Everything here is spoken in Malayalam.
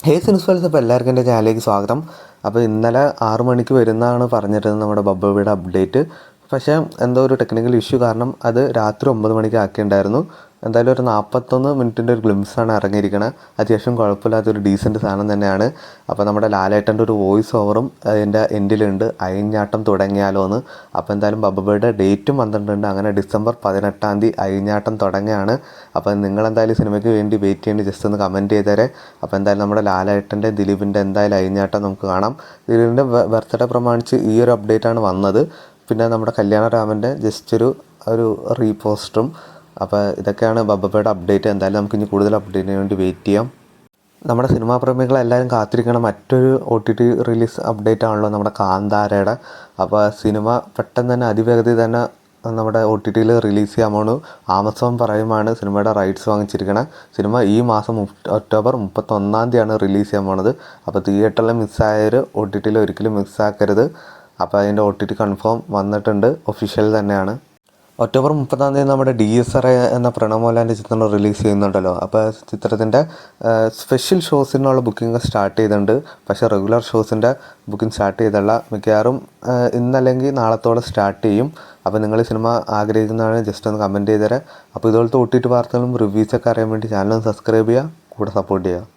ഹേ സിനിസ്ഫൽസ്, അപ്പോൾ എല്ലാവർക്കും എൻ്റെ ചാനലിലേക്ക് സ്വാഗതം. അപ്പോൾ ഇന്നലെ 6 മണിക്ക് വരുന്നതാണ് പറഞ്ഞിരുന്നത് നമ്മുടെ ബബ്ബയുടെ അപ്ഡേറ്റ്. പക്ഷേ എന്തോ ഒരു ടെക്നിക്കൽ ഇഷ്യൂ കാരണം അത് രാത്രി 9 മണിക്ക് ആക്കിയിട്ടുണ്ടായിരുന്നു. എന്തായാലും ഒരു 41 മിനിറ്റിൻ്റെ ഒരു ഗ്ലിംസാണ് ഇറങ്ങിയിരിക്കുന്നത്. അത്യാവശ്യം കുഴപ്പമില്ലാത്തൊരു ഡീസൻറ്റ് സാധനം തന്നെയാണ്. അപ്പോൾ നമ്മുടെ ലാലേട്ടൻ്റെ ഒരു വോയിസ് ഓവറും അതിൻ്റെ എൻഡിലുണ്ട്, അയിഞ്ഞാട്ടം തുടങ്ങിയാലോ എന്ന്. അപ്പോൾ എന്തായാലും ബബ്ബയുടെ ഡേറ്റും വന്നിട്ടുണ്ട്. അങ്ങനെ ഡിസംബർ 18-ാം തീയതി അയിഞ്ഞാട്ടം തുടങ്ങിയാണ്. അപ്പോൾ നിങ്ങളെന്തായാലും സിനിമയ്ക്ക് വേണ്ടി വെയിറ്റ് ചെയ്യേണ്ടി ജസ്റ്റ് ഒന്ന് കമൻറ്റ് ചെയ്തേരെ. അപ്പോൾ എന്തായാലും നമ്മുടെ ലാലേട്ടൻ്റെ ദിലീപിൻ്റെ എന്തായാലും അയിഞ്ഞാട്ടം നമുക്ക് കാണാം. ദിലീപിൻ്റെ ബർത്ത്ഡേ പ്രമാണിച്ച് ഈ ഒരു അപ്ഡേറ്റാണ് വന്നത്. പിന്നെ നമ്മുടെ കല്യാണരാമൻ്റെ ജസ്റ്റ് ഒരു റീപോസ്റ്ററും. അപ്പോൾ ഇതൊക്കെയാണ് ബബ്ബയുടെ അപ്ഡേറ്റ്. എന്തായാലും നമുക്ക് ഇനി കൂടുതൽ അപ്ഡേറ്റിന് വേണ്ടി വെയിറ്റ് ചെയ്യാം. നമ്മുടെ സിനിമാ പ്രേമികളെല്ലാവരും കാത്തിരിക്കണം മറ്റൊരു OTT റിലീസ് അപ്ഡേറ്റ് ആണല്ലോ നമ്മുടെ കാന്താരയുടെ. അപ്പോൾ സിനിമ പെട്ടെന്ന് തന്നെ അതിവേഗതയിൽ തന്നെ നമ്മുടെ OTTയിൽ റിലീസ് ചെയ്യാൻ പോണു. ആമസോൺ പറയുമാണ് സിനിമയുടെ റൈറ്റ്സ് വാങ്ങിച്ചിരിക്കണം. സിനിമ ഈ മാസം ഒക്ടോബർ 31-ാം തീയതിയാണ് റിലീസ് ചെയ്യാൻ പോണത്. അപ്പോൾ തിയേറ്ററിൽ മിസ്സായവർ OTTയിൽ ഒരിക്കലും മിസ്സാക്കരുത്. അപ്പോൾ അതിൻ്റെ OTT കൺഫേം വന്നിട്ടുണ്ട്, ഒഫീഷ്യൽ തന്നെയാണ്. ഒക്ടോബർ 30-ാം തീയതി നമ്മുടെ DSR എന്ന പ്രണവ് മോഹൻലാലിൻ്റെ ചിത്രം റിലീസ് ചെയ്യുന്നുണ്ടല്ലോ. അപ്പോൾ ചിത്രത്തിൻ്റെ സ്പെഷ്യൽ ഷോസിനുള്ള ബുക്കിംഗ് സ്റ്റാർട്ട് ചെയ്തിട്ടുണ്ട്. പക്ഷേ റെഗുലർ ഷോസിൻ്റെ ബുക്കിംഗ് സ്റ്റാർട്ട് ചെയ്തല്ല, മിക്കവാറും ഇന്നല്ലെങ്കിൽ നാളത്തോടെ സ്റ്റാർട്ട് ചെയ്യും. അപ്പോൾ നിങ്ങൾ സിനിമ ആഗ്രഹിക്കുന്നതാണ് ജസ്റ്റ് ഒന്ന് കമൻറ്റ് ചെയ്തേരെ. അപ്പോൾ ഇതുപോലത്തെ OTT വാർത്തകളും റിവ്യൂസൊക്കെ അറിയാൻ വേണ്ടി ചാനൽ സബ്സ്ക്രൈബ് ചെയ്യുക, കൂടെ സപ്പോർട്ട് ചെയ്യുക.